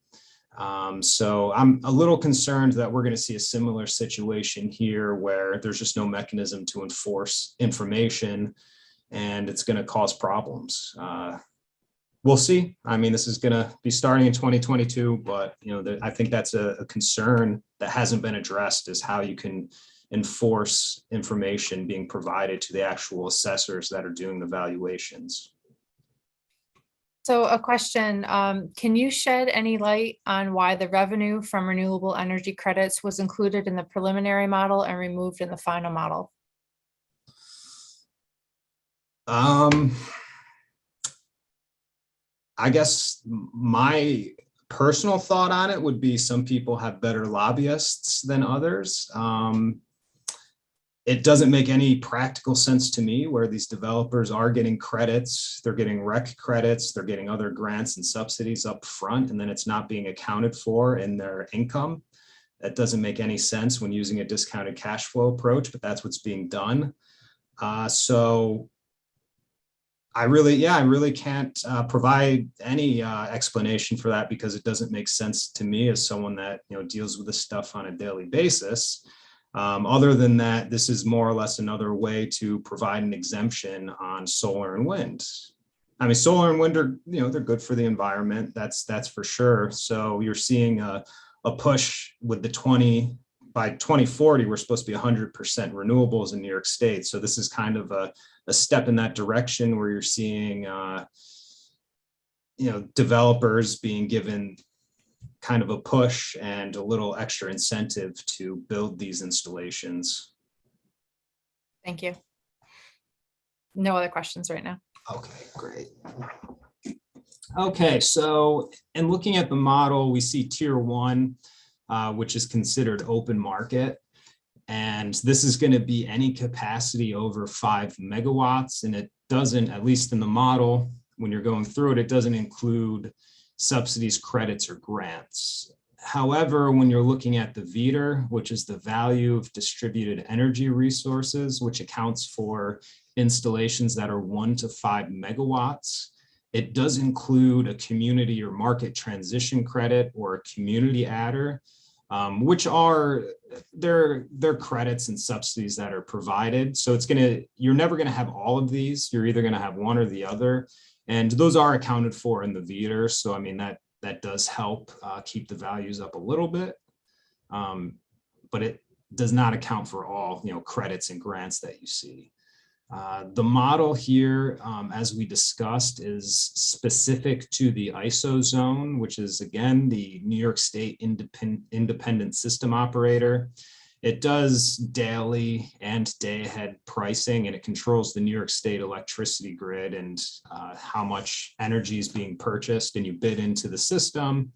So I'm a little concerned that we're going to see a similar situation here where there's just no mechanism to enforce information, and it's going to cause problems. We'll see. I mean, this is going to be starting in 2022, but I think that's a concern that hasn't been addressed, is how you can enforce information being provided to the actual assessors that are doing the valuations. So a question, can you shed any light on why the revenue from renewable energy credits was included in the preliminary model and removed in the final model? I guess my personal thought on it would be some people have better lobbyists than others. It doesn't make any practical sense to me where these developers are getting credits, they're getting rec credits, they're getting other grants and subsidies up front, and then it's not being accounted for in their income. That doesn't make any sense when using a discounted cash flow approach, but that's what's being done. So I really can't provide any explanation for that, because it doesn't make sense to me as someone that deals with this stuff on a daily basis. Other than that, this is more or less another way to provide an exemption on solar and wind. I mean, solar and wind are they're good for the environment. That's for sure. So you're seeing a push with the by 2040, we're supposed to be 100% renewables in New York State. So this is kind of a step in that direction, where you're seeing, developers being given kind of a push and a little extra incentive to build these installations. Thank you. No other questions right now. Okay, great. Okay, so in looking at the model, we see tier 1, which is considered open market. And this is going to be any capacity over 5 megawatts. And it doesn't, at least in the model, when you're going through it, it doesn't include subsidies, credits, or grants. However, when you're looking at the VDER, which is the value of distributed energy resources, which accounts for installations that are 1 to 5 megawatts, it does include a community or market transition credit or a community adder, which are they're credits and subsidies that are provided. So you're never going to have all of these. You're either going to have one or the other. And those are accounted for in the VDER. So, I mean, that does help keep the values up a little bit. But it does not account for all, credits and grants that you see. The model here, as we discussed, is specific to the ISO zone, which is, again, the New York State independent system operator. It does daily and day ahead pricing, and it controls the New York State electricity grid and how much energy is being purchased, and you bid into the system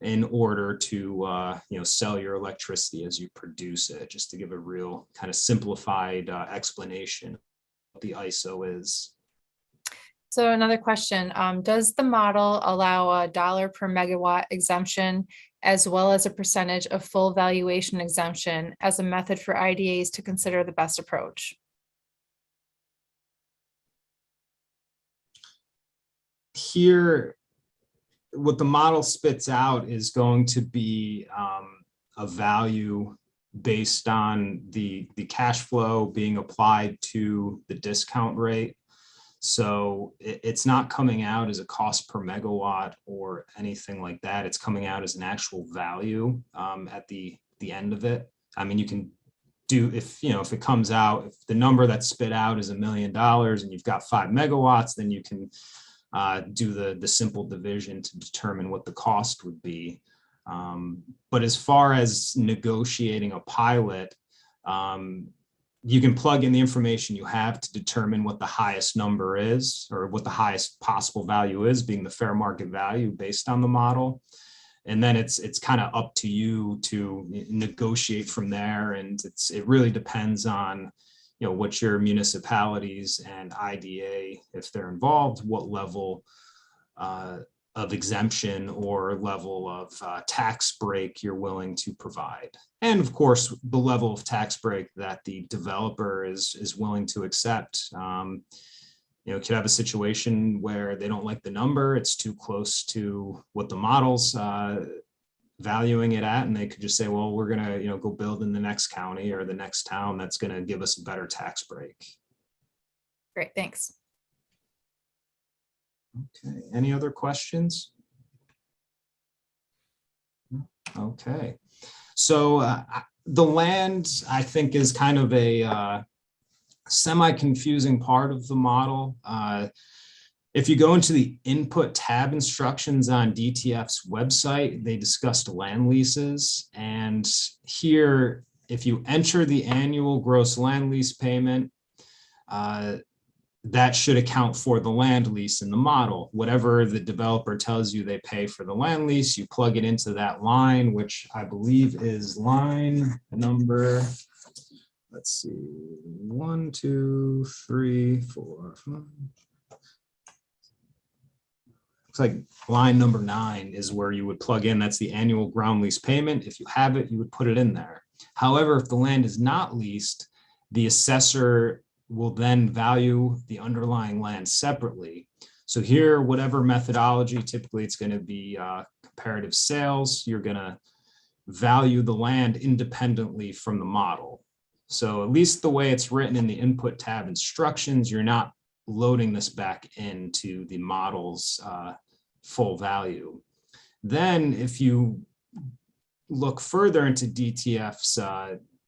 in order to sell your electricity as you produce it, just to give a real kind of simplified explanation of what the ISO is. So another question, does the model allow $1 per megawatt exemption as well as a percentage of full valuation exemption as a method for IDAs to consider the best approach? Here, what the model spits out is going to be a value based on the cash flow being applied to the discount rate. So it's not coming out as a cost per megawatt or anything like that. It's coming out as an actual value at the end of it. I mean, you can do, if it comes out, if the number that's spit out is $1 million and you've got 5 megawatts, then you can do the simple division to determine what the cost would be. But as far as negotiating a pilot, you can plug in the information you have to determine what the highest number is, or what the highest possible value is, being the fair market value based on the model. And then it's kind of up to you to negotiate from there. And it really depends on, what your municipalities and IDA, if they're involved, what level of exemption or level of tax break you're willing to provide. And of course, the level of tax break that the developer is willing to accept. Could have a situation where they don't like the number, it's too close to what the model's valuing it at, and they could just say, well, we're gonna go build in the next county or the next town that's gonna give us a better tax break. Great, thanks. Okay, any other questions? Okay, so the land, I think, is kind of a semi-confusing part of the model. If you go into the input tab instructions on DTF's website, they discussed land leases. And here, if you enter the annual gross land lease payment, that should account for the land lease in the model. Whatever the developer tells you they pay for the land lease, you plug it into that line, which I believe is line number, let's see, 1, 2, 3, 4, 5. Looks like line number 9 is where you would plug in. That's the annual ground lease payment. If you have it, you would put it in there. However, if the land is not leased, the assessor will then value the underlying land separately. So here, whatever methodology, typically it's going to be comparative sales. You're going to value the land independently from the model. So at least the way it's written in the input tab instructions, you're not loading this back into the model's full value. Then if you look further into DTF's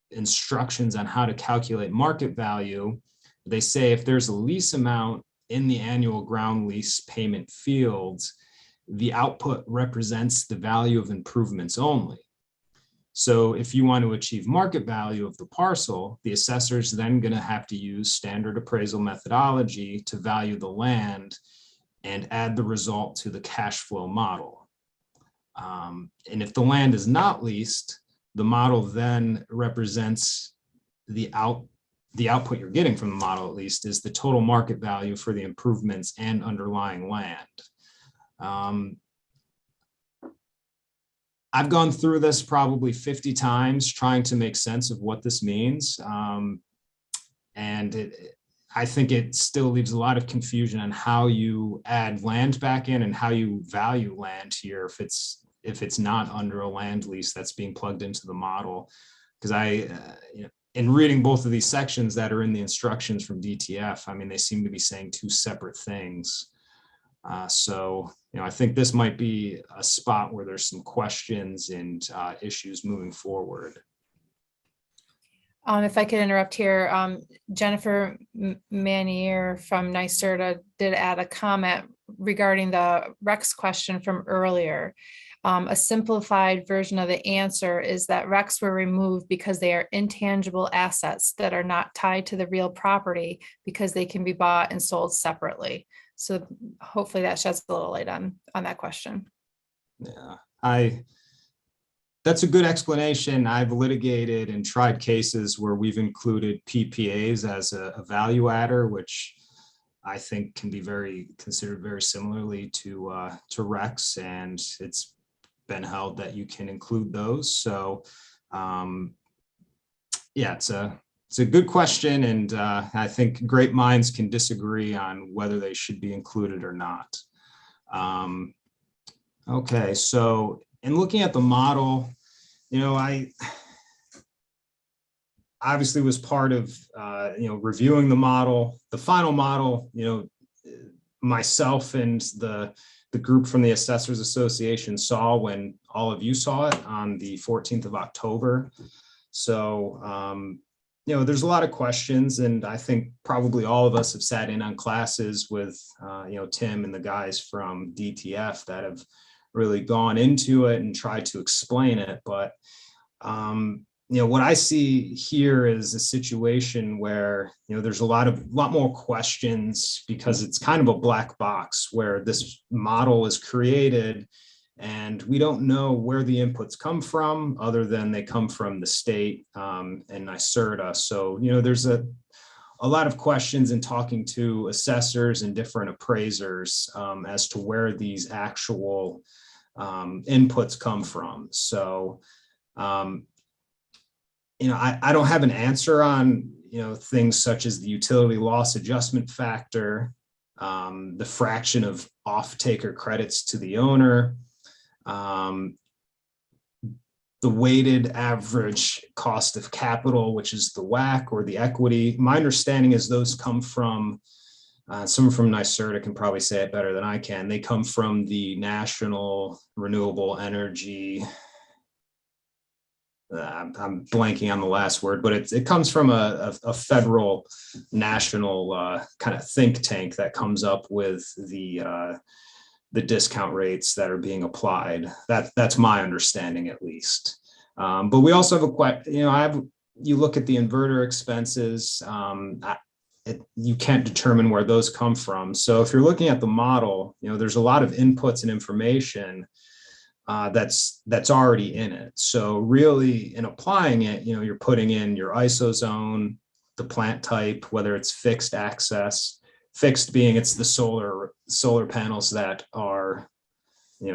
instructions on how to calculate market value, they say if there's a lease amount in the annual ground lease payment fields, the output represents the value of improvements only. So if you want to achieve market value of the parcel, the assessor is then going to have to use standard appraisal methodology to value the land and add the result to the cash flow model. And if the land is not leased, the model then represents the output you're getting from the model, at least, is the total market value for the improvements and underlying land. I've gone through this probably 50 times trying to make sense of what this means. I think it still leaves a lot of confusion on how you add land back in and how you value land here if it's not under a land lease that's being plugged into the model. Because in reading both of these sections that are in the instructions from DTF, I mean, they seem to be saying two separate things. So I think this might be a spot where there's some questions and issues moving forward. If I could interrupt here, Jennifer Manier from NYSERDA did add a comment regarding the Rex question from earlier. A simplified version of the answer is that RECs were removed because they are intangible assets that are not tied to the real property because they can be bought and sold separately. So hopefully that sheds a little light on that question. Yeah, that's a good explanation. I've litigated and tried cases where we've included PPAs as a value adder, which I think can be considered very similarly to RECs, and it's been held that you can include those. So yeah, it's a good question, and I think great minds can disagree on whether they should be included or not. Okay, so in looking at the model, I obviously was part of reviewing the model. The final model, myself and the group from the Assessors Association saw when all of you saw it on the 14th of October. So, there's a lot of questions, and I think probably all of us have sat in on classes with, Tim and the guys from DTF that have really gone into it and tried to explain it. But, what I see here is a situation where, there's a lot more questions because it's kind of a black box where this model is created and we don't know where the inputs come from other than they come from the state and NYSERDA. So, there's a lot of questions in talking to assessors and different appraisers as to where these actual inputs come from. So, I don't have an answer on, things such as the utility loss adjustment factor, the fraction of off-taker credits to the owner, the weighted average cost of capital, which is the WACC or the equity. My understanding is those come from, someone from NYSERDA can probably say it better than I can. They come from the National Renewable Energy. I'm blanking on the last word, but it comes from a federal national kind of think tank that comes up with the discount rates that are being applied. That's my understanding, at least. But we also have you look at the inverter expenses. You can't determine where those come from. So if you're looking at the model, there's a lot of inputs and information that's already in it. So really, in applying it, you're putting in your ISO zone, the plant type, whether it's fixed access. Fixed being it's the solar panels that are,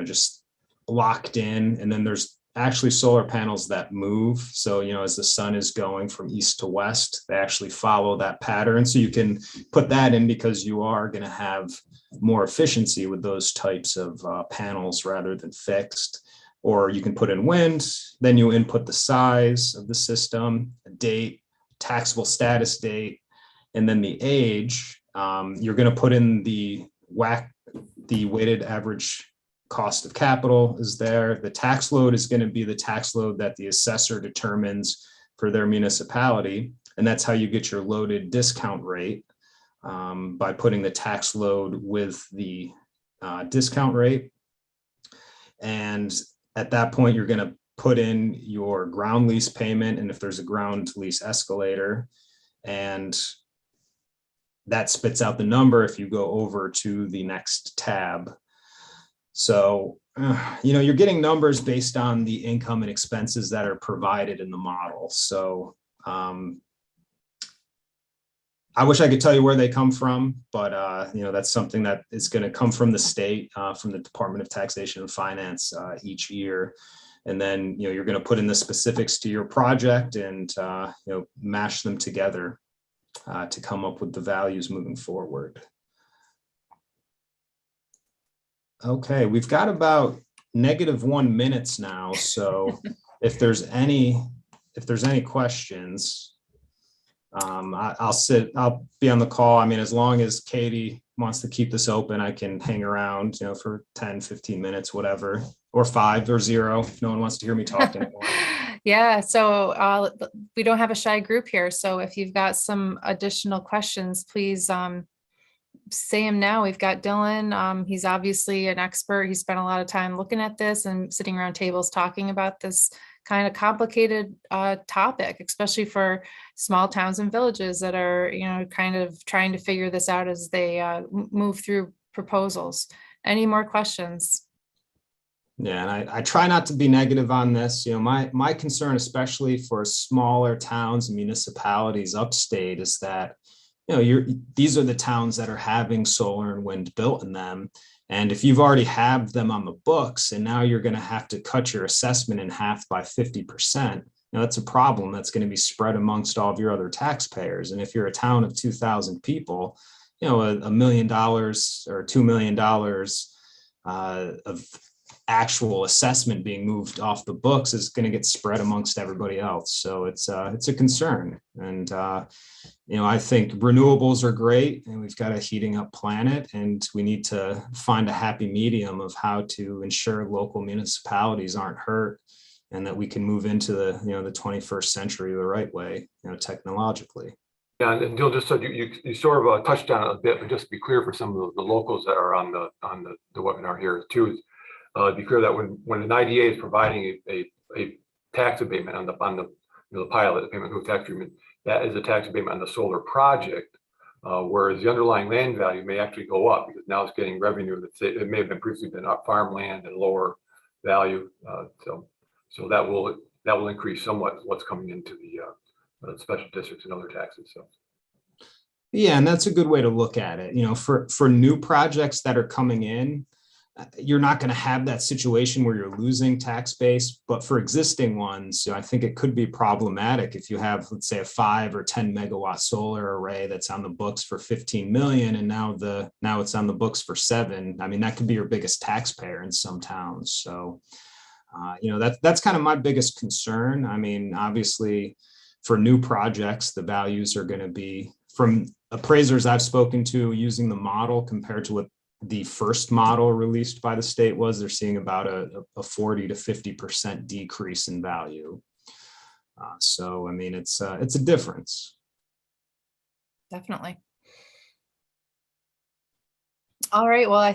just locked in, and then there's actually solar panels that move. So, as the sun is going from east to west, they actually follow that pattern. So you can put that in because you are going to have more efficiency with those types of panels rather than fixed. Or you can put in wind, then you input the size of the system, a date, taxable status date, and then the age. You're going to put in the WACC, the weighted average cost of capital is there. The tax load is going to be the tax load that the assessor determines for their municipality. And that's how you get your loaded discount rate, by putting the tax load with the discount rate. And at that point, you're going to put in your ground lease payment, and if there's a ground lease escalator, and that spits out the number if you go over to the next tab. So, you're getting numbers based on the income and expenses that are provided in the model. So I wish I could tell you where they come from, but that's something that is going to come from the state, from the Department of Taxation and Finance each year. And then, you're going to put in the specifics to your project and, mash them together to come up with the values moving forward. Okay, we've got about -1 minute now. So if there's any questions, I'll be on the call. I mean, as long as Katie wants to keep this open, I can hang around, for 10, 15 minutes, whatever, or 5 or 0, if no one wants to hear me talk anymore. Yeah, so we don't have a shy group here. So if you've got some additional questions, please say them now. We've got Dylan. He's obviously an expert. He spent a lot of time looking at this and sitting around tables talking about this kind of complicated topic, especially for small towns and villages that are, kind of trying to figure this out as they move through proposals. Any more questions? Yeah, and I try not to be negative on this. My concern, especially for smaller towns and municipalities upstate, is that, these are the towns that are having solar and wind built in them. And if you've already have them on the books and now you're going to have to cut your assessment in half by 50%, that's a problem that's going to be spread amongst all of your other taxpayers. And if you're a town of 2,000 people, $1 million or $2 million of actual assessment being moved off the books is going to get spread amongst everybody else. So it's a concern. And, I think renewables are great, and we've got a heating up planet, and we need to find a happy medium of how to ensure local municipalities aren't hurt, and that we can move into the 21st century the right way, technologically. Yeah, and Jill, just so you sort of touched on it a bit, but just to be clear for some of the locals that are on the webinar here too, to be clear that when an IDA is providing a tax abatement on the pilot, the payment to tax treatment, that is a tax abatement on the solar project, whereas the underlying land value may actually go up because now it's getting revenue that it may have been previously been farmland and lower value. So that will increase somewhat what's coming into the special districts and other taxes. So. Yeah, and that's a good way to look at it. For new projects that are coming in, you're not going to have that situation where you're losing tax base. But for existing ones, I think it could be problematic if you have, let's say, a 5 or 10 megawatt solar array that's on the books for 15 million, and now it's on the books for 7. I mean, that could be your biggest taxpayer in some towns. So, that's kind of my biggest concern. I mean, obviously, for new projects, the values are going to be, from appraisers I've spoken to using the model compared to what the first model released by the state was, they're seeing about a 40 to 50% decrease in value. So, I mean, it's a difference. Definitely. All right. Well, I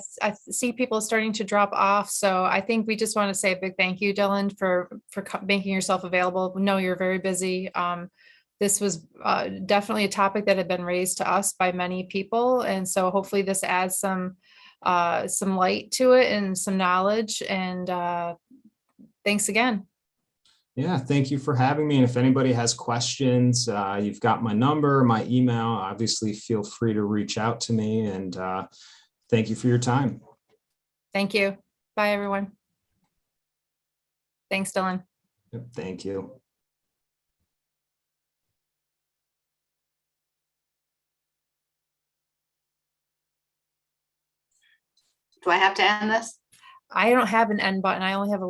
see people starting to drop off. So I think we just want to say a big thank you, Dylan, for making yourself available. We know you're very busy. This was definitely a topic that had been raised to us by many people. And so hopefully this adds some light to it and some knowledge. And thanks again. Yeah, thank you for having me. And if anybody has questions, you've got my number, my email. Obviously, feel free to reach out to me. And thank you for your time. Thank you. Bye, everyone. Thanks, Dylan. Yep, thank you. Do I have to end this? I don't have an end button. I only have a